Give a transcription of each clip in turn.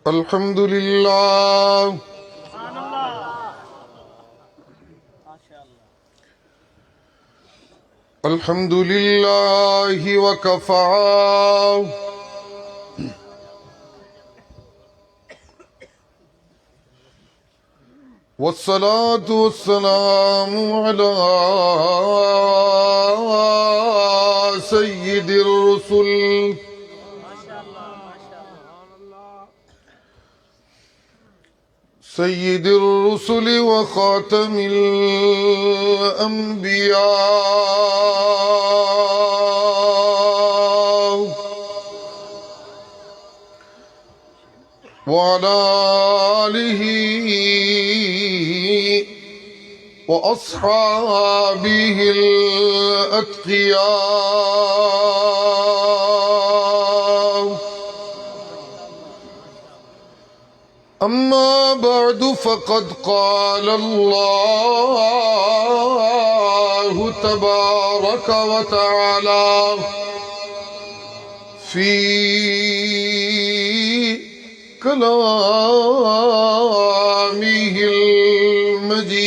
الحمد لله الحمد لله وكفى والصلاة والسلام على سيد الرسل سيد الرسل وخاتم الأنبياء وعلى آله وأصحابه الأتقياء أما بعد فقد قال الله تبارك وتعالى في كلامه المجيد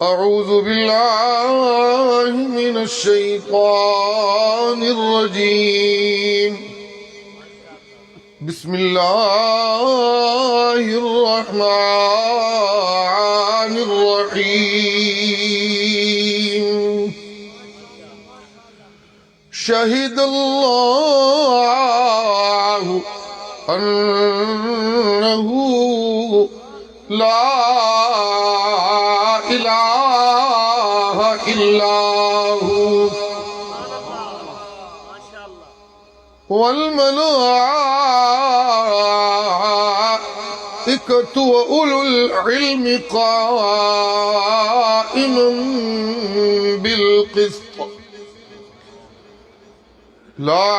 أعوذ بالله من الشيطان الرجيم بسم الله الرحمن الرحيم شهد الله أنه لا إله إلا هو والملائكة وأولو العلم قائما بالقسط لا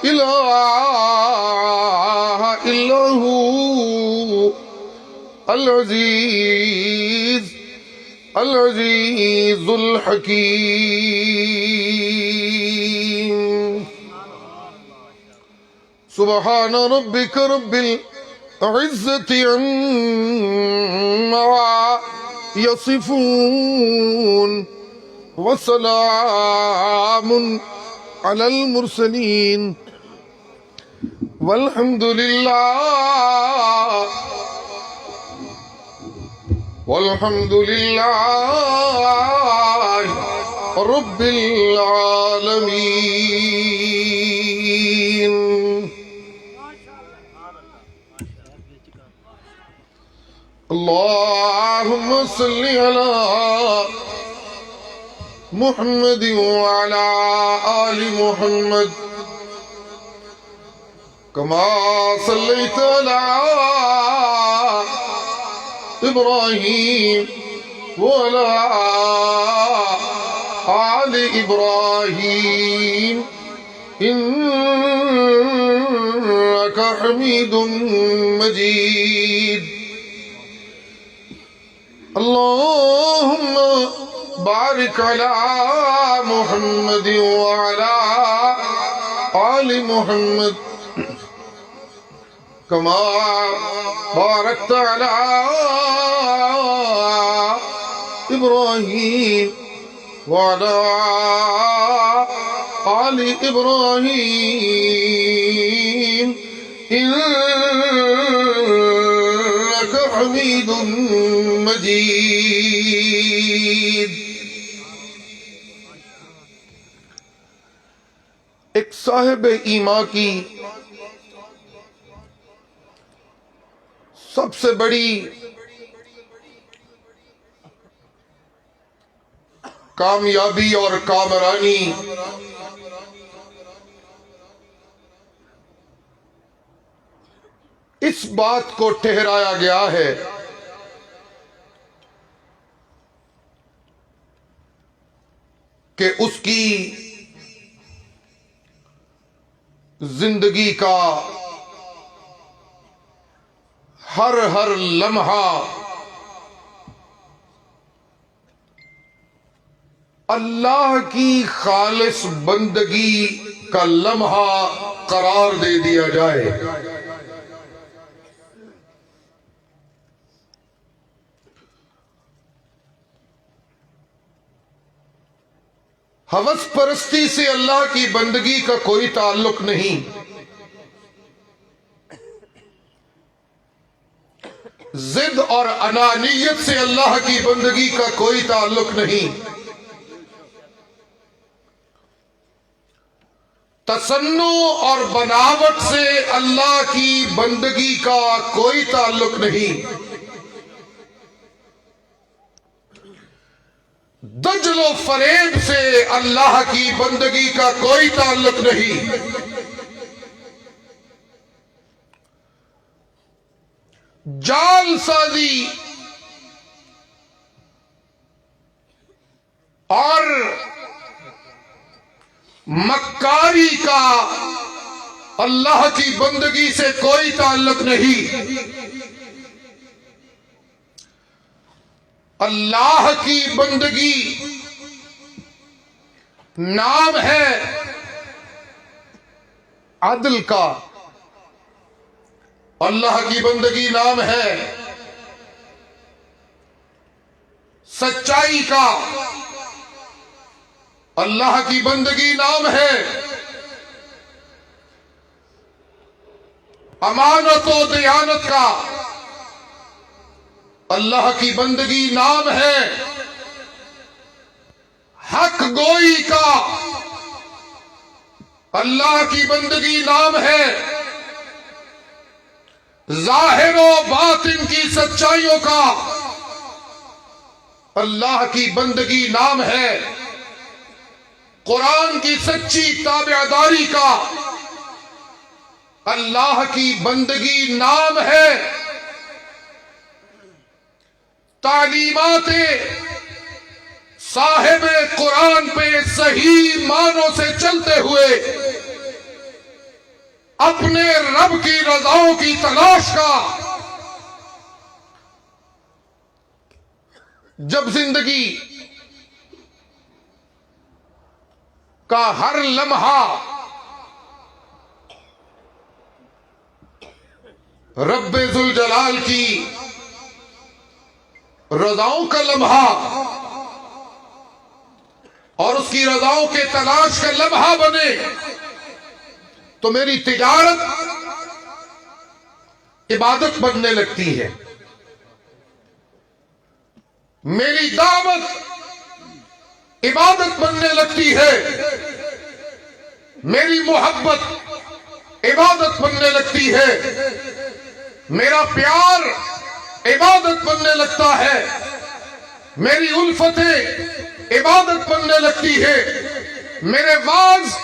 إله إلا هو العزيز الحكيم سبحان ربك رب العزة عما يصفون وسلام على المرسلين والحمد لله رب العالمين. اللهم صل على محمد وعلى آل محمد كما صليت على إبراهيم وعلى آل إبراهيم إنك حميد مجيد. اللهم بارك على محمد وعلى آل محمد كما باركت على إبراهيم وعلى آل إبراهيم إنك حميد مجيد. ایک صاحب ایمان کی سب سے بڑی کامیابی اور کامرانی اس بات کو ٹھہرایا گیا ہے کہ اس کی زندگی کا ہر لمحہ اللہ کی خالص بندگی کا لمحہ قرار دے دیا جائے۔ ہوس پرستی سے اللہ کی بندگی کا کوئی تعلق نہیں، ضد اور انانیت سے اللہ کی بندگی کا کوئی تعلق نہیں، تصنع اور بناوٹ سے اللہ کی بندگی کا کوئی تعلق نہیں، دجل و فریب سے اللہ کی بندگی کا کوئی تعلق نہیں، جال سازی اور مکاری کا اللہ کی بندگی سے کوئی تعلق نہیں۔ اللہ کی بندگی نام ہے عدل کا، اللہ کی بندگی نام ہے سچائی کا، اللہ کی بندگی نام ہے امانت و دیانت کا، اللہ کی بندگی نام ہے حق گوئی کا، اللہ کی بندگی نام ہے ظاہر و باطن کی سچائیوں کا، اللہ کی بندگی نام ہے قرآن کی سچی تابعداری کا، اللہ کی بندگی نام ہے تعلیمات صاحب قرآن پہ صحیح معنوں سے چلتے ہوئے اپنے رب کی رضاؤں کی تلاش کا۔ جب زندگی کا ہر لمحہ رب ذوالجلال کی رضاؤں کا لمحہ اور اس کی رضاؤں کے تلاش کا لمحہ بنے تو میری تجارت عبادت بننے لگتی ہے، میری دعوت عبادت بننے لگتی ہے، میری محبت عبادت بننے لگتی ہے، میرا پیار عبادت بننے لگتا ہے، میری الفتیں عبادت بننے لگتی ہے، میرے واعظ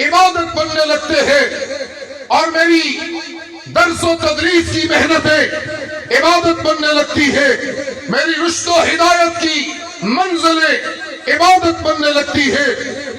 عبادت بننے لگتے ہیں، اور میری درس و تدریس کی محنتیں عبادت بننے لگتی ہے، میری رشد و ہدایت کی منزلیں عبادت بننے لگتی ہے،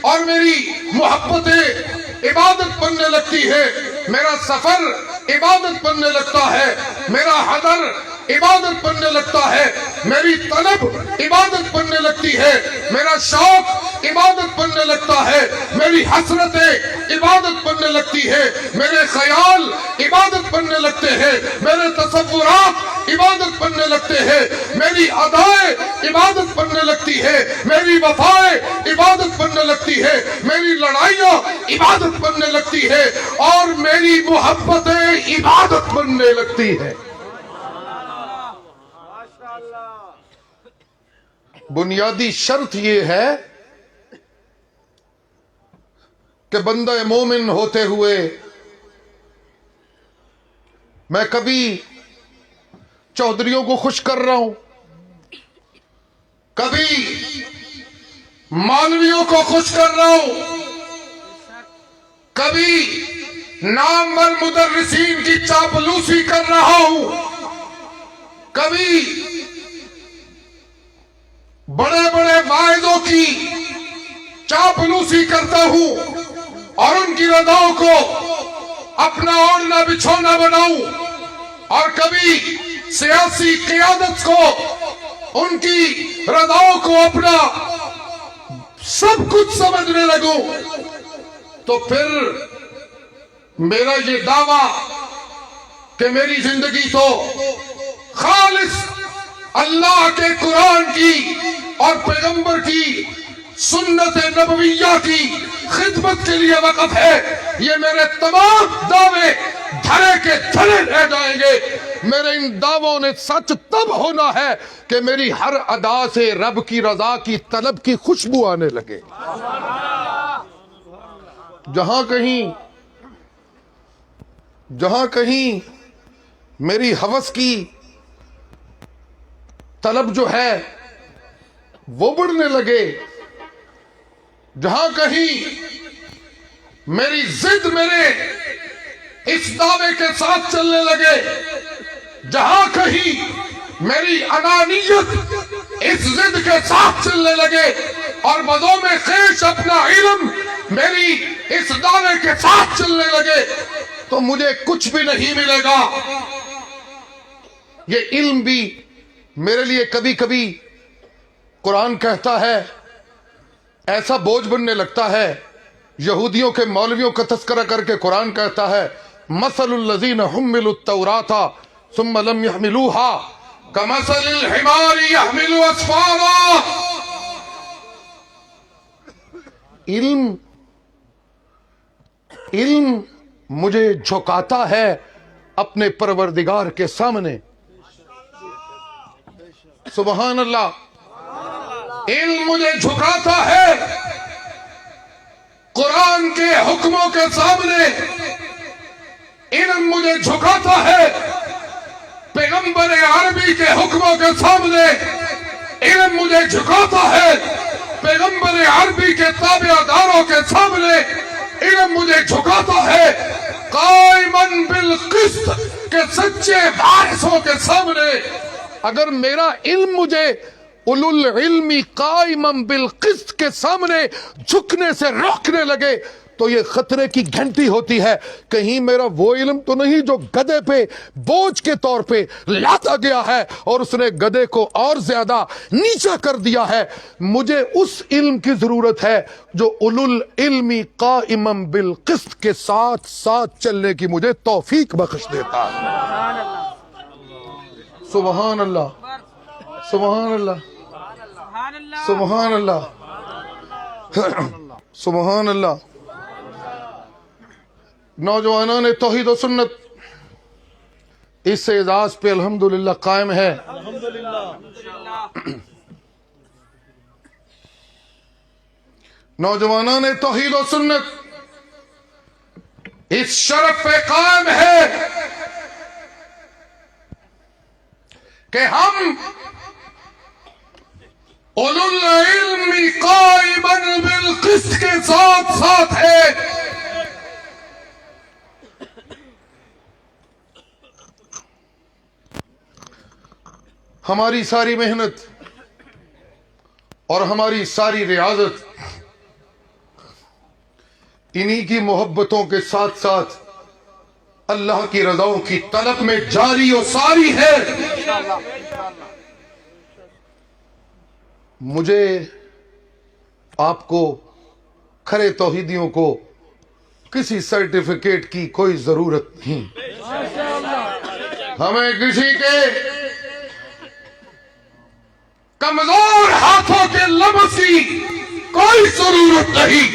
اور میری محبتیں عبادت بننے لگتی ہے، میرا سفر عبادت بننے لگتا ہے، میرا حضر عبادت بننے لگتا ہے، میری طلب عبادت بننے لگتی ہے، میرا شوق عبادت بننے لگتا ہے، میری حسرتیں عبادت بننے لگتی ہے، میرے خیال عبادت بننے لگتے ہیں، میرے تصورات عبادت بننے لگتے ہیں، میری ادائیں عبادت بننے لگتی ہے، میری وفائیں عبادت بننے لگتی ہے، میری لڑائیاں عبادت بننے لگتی ہے، اور میری محبتیں عبادت بننے لگتی ہے۔ بنیادی شرط یہ ہے کہ بندہ مومن ہوتے ہوئے میں کبھی چودھریوں کو خوش کر رہا ہوں، کبھی مولویوں کو خوش کر رہا ہوں، کبھی نامور مدرسین کی چاپلوسی کر رہا ہوں، کبھی بڑے بڑے واعظوں کی چاپلوسی کرتا ہوں اور ان کی رضاؤں کو اپنا اوڑھنا بچھونا بناؤں، اور کبھی سیاسی قیادت کو ان کی رضاؤں کو اپنا सब कुछ समझने लगूं, तो फिर मेरा ये दावा कि मेरी जिंदगी तो खालिस अल्लाह के कुरान की और पैगंबर की सुन्नत नबविया की खिदमत के लिए वक़्फ़ है, ये मेरे तमाम दावे धरे के धरे रह जाएंगे। मेरे इन दावों ने सच तब होना है कि मेरी हर अदा से रब की रजा की तलब की खुशबू आने लगे। जहां कहीं मेरी हवस की तलब जो है वो बढ़ने लगे, जहां कहीं मेरी जिद मेरे इस दावे के साथ चलने लगे, जहां कहीं मेरी अनानियत इस जिद के साथ चलने लगे और बदों में खेश अपना इल्म मेरी इस दावे के साथ चलने लगे, तो मुझे कुछ भी नहीं मिलेगा। ये इल्म भी मेरे लिए कभी कभी कुरान कहता है ऐसा बोझ बनने लगता है। यहूदियों के मौलवियों का तस्करा करके कुरान कहता है मसलुल लज़ीना हुम्मिलुत तौराता सुम्मा लम यहमिलूहा कमसलिल हिमारी यहमिलु अस्फारा। इल्म मुझे झुकाता है अपने परवरदिगार के सामने। सुबहान अल्लाह। इल्म मुझे झुकाता है कुरान के हुक्मों के सामने। इल्म मुझे झुकाता है पैगंबर अरबी के हुक्मों के सामने। इल्म मुझे झुकाता है पैगंबर अरबी के ताबेदारों के सामने। इल्म मुझे झुकाता है कायमन बिल क़िस्त के सच्चे वारिसों के सामने। अगर मेरा इल्म मुझे उलुल इल्मी कायमन बिल क़िस्त के सामने झुकने से रोकने लगे तो ये खतरे की घंटी होती है, कहीं मेरा वो इल्म तो नहीं जो गधे पे बोझ के तौर पे लादा गया है और उसने गधे को और ज्यादा नीचा कर दिया है। मुझे उस इल्म की जरूरत है जो उलुल इल्मी काइमम बिल क़िस्त के साथ साथ चलने की मुझे तौफीक बख्श देता है। सुबहान अल्लाह, सुबहान अल्लाह, सुबहान अल्लाह, सुबहान अल्लाह। नौजवानों ने तौहीद और सुन्नत इस एजाज पे अल्हम्दुलिल्लाह कायम है। नौजवानों ने तौहीद और सुन्नत इस शरफ पे कायम है कि हम उलुल इल्मी काइमन बिल क़िस्त के साथ साथ है। हमारी सारी मेहनत और हमारी सारी रियाजत इन्हीं की मोहब्बतों के साथ साथ अल्लाह की रज़ाओं की तलब में जारी और सारी है। मुझे आपको खरे तौहीदियों को किसी सर्टिफिकेट की कोई जरूरत नहीं। हमें किसी के कमजोर हाथों के लम्स की कोई जरूरत नहीं।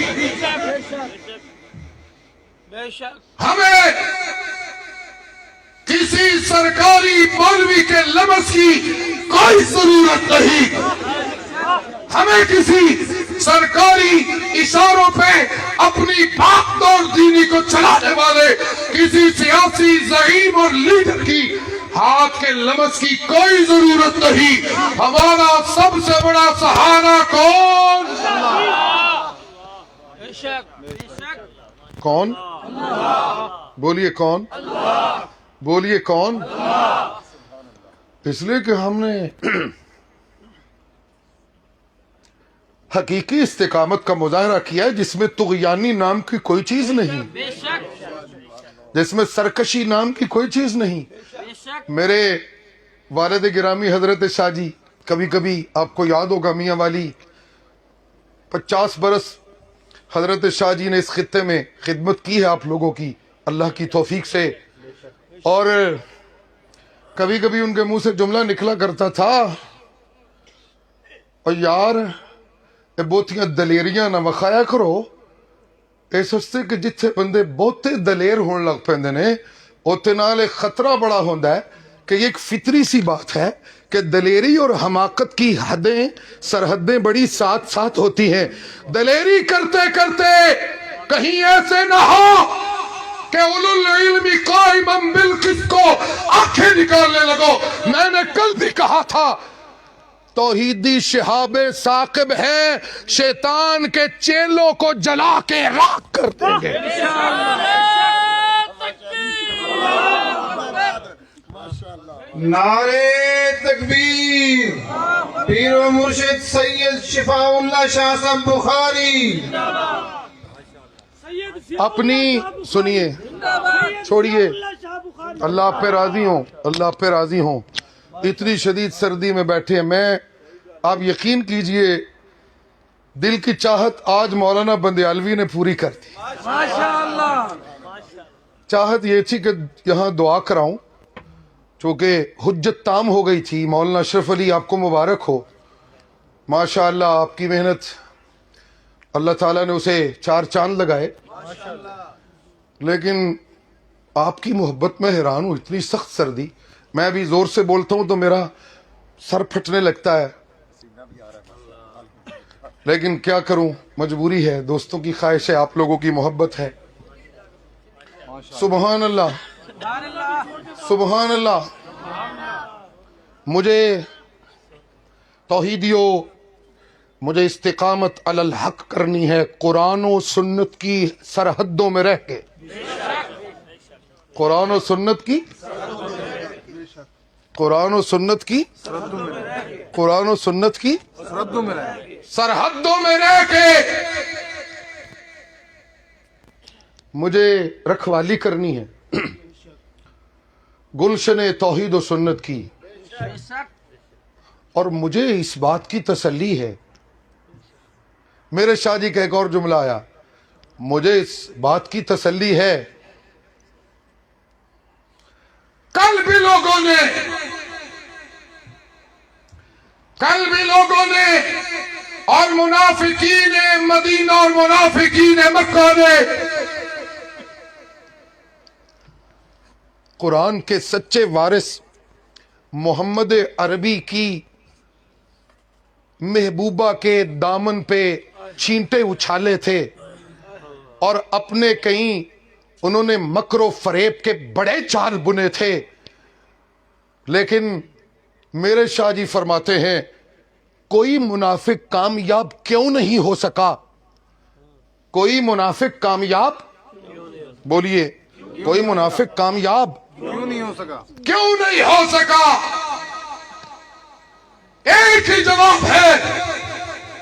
हमें किसी सरकारी मौलवी के लम्स की कोई जरूरत नहीं। हमें किसी सरकारी इशारों पे अपनी बागडोर दीनी को चलाने वाले किसी सियासी ज़ईम और लीडर की हाथ के लम्स की कोई जरूरत नहीं। हमारा सबसे बड़ा सहारा कौन? कौन? बोलिए कौन? बोलिए कौन? इसलिए कि हमने हकीकी इस्तिकामत का मुजाहरा किया है जिसमें तुग़यानी नाम की कोई चीज नहीं, जिसमें सरकशी नाम की कोई चीज नहीं। मेरे वालिद गिरामी हजरत शाह जी, कभी कभी आपको याद होगा मियाँ वाली 50 बरस हजरत शाह जी ने इस खित्ते में खिदमत की है आप लोगों की, अल्लाह की तौफीक से। और कभी कभी उनके मुंह से जुमला निकला करता था, और यार ये बहुतियां दलेरियां ना विखाया करो, इस वास्ते कि जिथे बंदे बहुते दलेर होने लग पैंदे ने उत्थे नाल एक खतरा बड़ा होंदा है कि ये एक फितरी सी बात है कि दलेरी और हमाकत की हदें सरहदें बड़ी साथ साथ होती हैं। दलेरी करते करते कहीं ऐसे ना हो कि उलुल इल्मी काइमम बिल किसको आंखें निकालने लगो। मैंने कल भी कहा था, तौहीदी शिहाबे साकिब है, शैतान के चेलों को जला के राख कर देंगे। नारे तकबीर। पीरो मुर्शिद सैयद शिफाउल्लाह शाह साहब बुखारी। अपनी सुनिए, छोड़िए, अल्लाह पे राजी हो, अल्लाह पे राजी हो। इतनी शदीद सर्दी में बैठे हैं, मैं आप यकीन कीजिए दिल की चाहत आज मौलाना बंदियालवी ने पूरी कर दी। माशाअल्लाह। चाहत ये थी कि यहाँ दुआ कराऊं, चूँकि हुज्जत ताम हो गई थी। मौलाना अशरफ अली आपको मुबारक हो, माशाअल्लाह आपकी मेहनत अल्लाह ताला ने उसे 4 चांद लगाए। लेकिन आपकी मोहब्बत में हैरान हूँ, इतनी सख्त सर्दी, मैं भी जोर से बोलता हूँ तो मेरा सर फटने लगता है, लेकिन क्या करूं, मजबूरी है, दोस्तों की ख्वाहिश है, आप लोगों की मोहब्बत है। सुबहान अल्लाह, सुबहान अल्लाह। मुझे तौहीदियों, मुझे इस्तिकामत अलल हक करनी है, कुरान और सुन्नत की सरहदों में रह के, कुरान और सुन्नत की, कुरान और सुन्नत की, कुरान और सुन्नत की सरहदों में रह के मुझे रखवाली करनी है गुलशन तौहीद और सुन्नत की। और मुझे इस बात की तसल्ली है, मेरे शाह जी का एक और जुमला आया, मुझे इस बात की तसल्ली है, कल भी लोगों ने और मुनाफिकीन मदीना और मुनाफिकीन मक्का ने कुरान के सच्चे वारिस मोहम्मद अरबी की महबूबा के दामन पे छींटे उछाले थे, और अपने कहीं उन्होंने मकरो फरेब के बड़े चाल बुने थे। लेकिन मेरे शाह जी फरमाते हैं, कोई मुनाफिक कामयाब क्यों नहीं हो सका? कोई मुनाफिक कामयाब, बोलिए, कोई मुनाफिक कामयाब क्यों नहीं हो सका? क्यों नहीं हो सका? एक ही जवाब है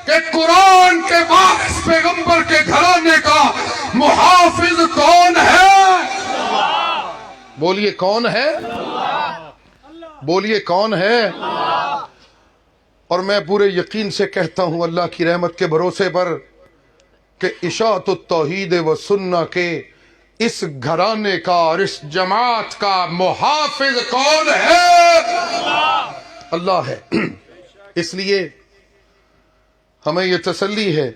कि कुरान के वारिस पैगंबर के घराने का मुहाफिज कौन है? बोलिए कौन है? बोलिए कौन है? और मैं पूरे यकीन से कहता हूं अल्लाह की रहमत के भरोसे पर कि इशाअत तौहीद व सुन्ना के इस घराने का और इस जमात का मुहाफिज कौन है? अल्लाह है। इसलिए हमें ये तसल्ली है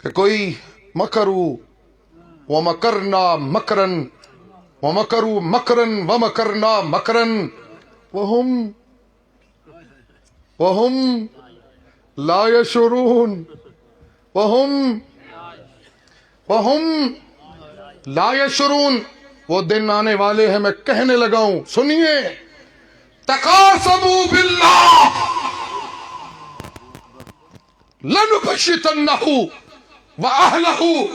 कि कोई मकरू व मकरना मकरन व मकरू मकरन व मकरना मकरन वहुम ला यशुरून वहुम ला यशुरून। वो दिन आने वाले हैं, मैं कहने लगा हूं, सुनिए, तकासमू बिल्लाह लनुबश्शितन्नहु व अहलहु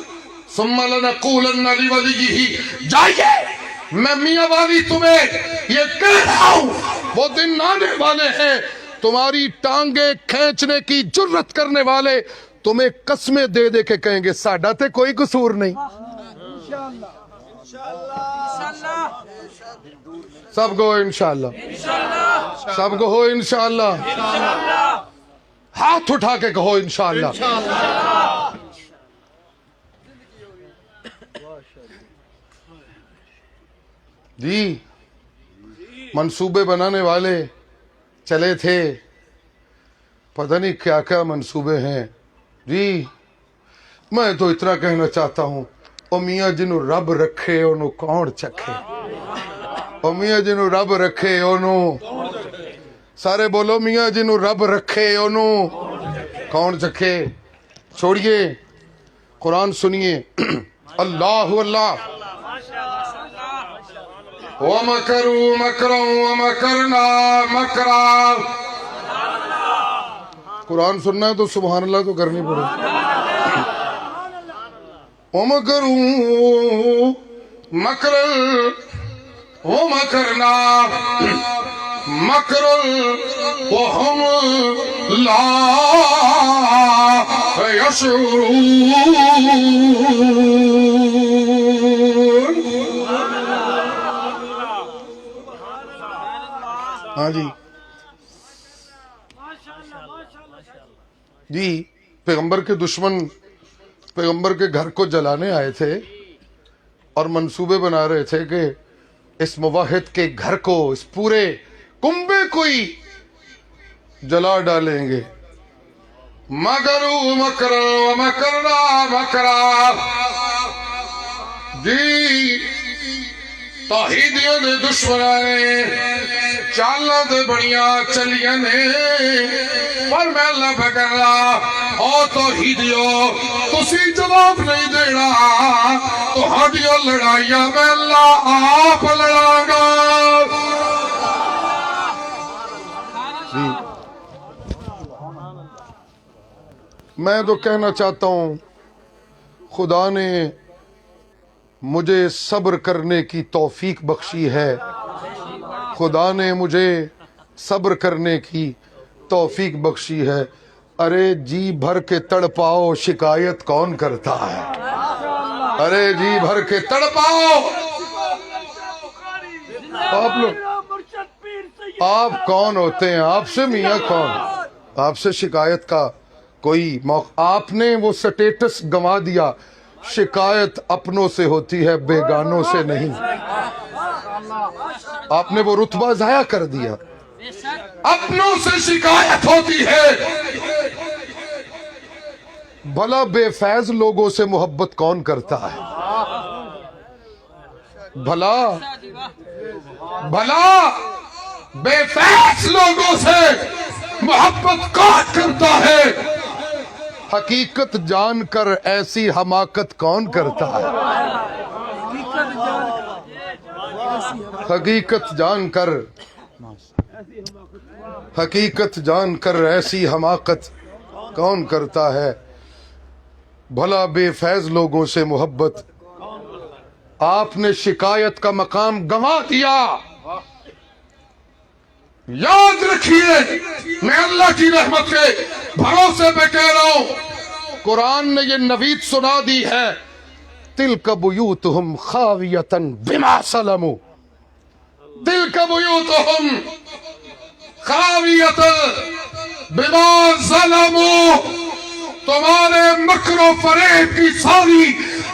सुम्मा लनक़ूलन्ना लिवलिय्यिही। जाइए, मैं मियां वाली तुम्हें ये कह रहा हूं, वो दिन आने वाले हैं, तुम्हारी टांगे खींचने की जुर्रत करने वाले तुम्हें कस्में दे दे के कहेंगे साडा ते कोई कसूर नहीं। सबको इंशाअल्लाह, सबको हो इंशाअल्लाह। ہاتھ اٹھا کے کہو انشاءاللہ۔ جی منصوبے بنانے والے چلے تھے، پتہ نہیں کیا کیا منصوبے ہیں۔ جی میں تو اتنا کہنا چاہتا ہوں، او میاں جنوں رب رکھے انہوں کون چکھے، او میاں جنوں رب رکھے انہوں، سارے بولو میاں جنوں رب رکھے انہوں کون چکھے۔ چھوڑیے قرآن سنیے، اللہ اللہ، وَمَكَرُوا مَكْرًا وَمَكَرْنَا مَكْرًا۔ قرآن سننا ہے تو سبحان اللہ تو کرنی پڑے۔ وَمَكَرُوا مَكْرًا وَمَكَرْنَا مَكْرًا وَهُمْ لَا يَشْعُرُونَ۔ ہاں جی جی پیغمبر کے دشمن پیغمبر کے گھر کو جلانے آئے تھے اور منصوبے بنا رہے تھے کہ اس موحد کے گھر کو، اس پورے کنبے کو ہی جلا ڈالیں گے۔ مَكَرُوا مَكْرًا وَمَكَرْنَا مَكْرًا۔ جی توحیدیوں دے دشمناں نے چالاں دے بڑیاں چلیاں نے، پر میں اللہ بکرا او توحیدیوں تسی جواب نہیں دینا، تہاڈیاں لڑائیاں میں اللہ آپ لڑاں گا۔ میں تو کہنا چاہتا ہوں خدا نے مجھے صبر کرنے کی توفیق بخشی ہے، خدا نے مجھے صبر کرنے کی توفیق بخشی ہے۔ ارے جی بھر کے تڑپاؤ شکایت کون کرتا ہے، ارے جی بھر کے تڑپاؤ۔ آپ لوگ آپ کون ہوتے ہیں، آپ سے میاں کون، آپ سے شکایت کا کوئی موقع، آپ نے وہ سٹیٹس گنوا دیا۔ شکایت اپنوں سے ہوتی ہے بیگانوں سے نہیں، آپ نے وہ رتبہ ضائع کر دیا۔ اپنوں سے شکایت ہوتی ہے، بھلا بے فیض لوگوں سے محبت کون کرتا ہے، بھلا بے فیض لوگوں سے محبت کون کرتا ہے، حقیقت جان کر ایسی حماقت کون کرتا ہے، حقیقت جان کر ایسی حماقت کون کرتا ہے، بھلا بے فیض لوگوں سے محبت۔ آپ نے شکایت کا مقام گنوا دیا۔ یاد رکھیے، میں اللہ کی رحمت کے بھروسے پہ کہہ رہا ہوں، قرآن نے یہ نوید سنا دی ہے، تِلْكَ بُيُوتُهُمْ خَاوِيَةً بِمَا ظَلَمُوا، تِلْكَ بُيُوتُهُمْ خَاوِيَةً بِمَا ظَلَمُوا، تمہارے مکر و فریب کی ساری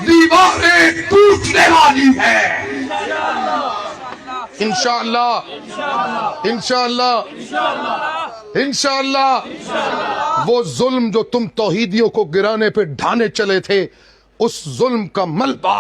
دیواریں ٹوٹنے والی ہیں انشاءاللہ، انشاءاللہ، انشاءاللہ۔ وہ ظلم جو تم توحیدیوں کو گرانے پہ ڈھانے چلے تھے، اس ظلم کا ملبہ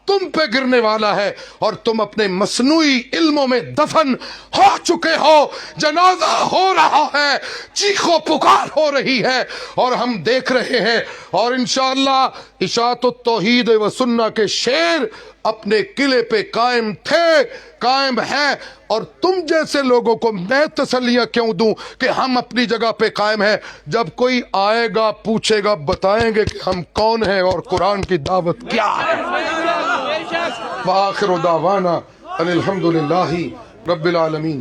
تم پہ گرنے والا ہے، اور تم اپنے مصنوعی علموں میں دفن ہو چکے ہو۔ جنازہ ہو رہا ہے، چیخ و پکار ہو رہی ہے، اور ہم دیکھ رہے ہیں، اور انشاءاللہ اشاعت التوحید و سنہ کے شیر اپنے قلعے پہ قائم تھے، قائم ہے، اور تم جیسے لوگوں کو میں تسلیاں کیوں دوں کہ ہم اپنی جگہ پہ قائم ہیں؟ جب کوئی آئے گا پوچھے گا، بتائیں گے کہ ہم کون ہیں اور قرآن کی دعوت کیا ہے۔ وآخر دعوانا ان الحمدللہ رب العالمین۔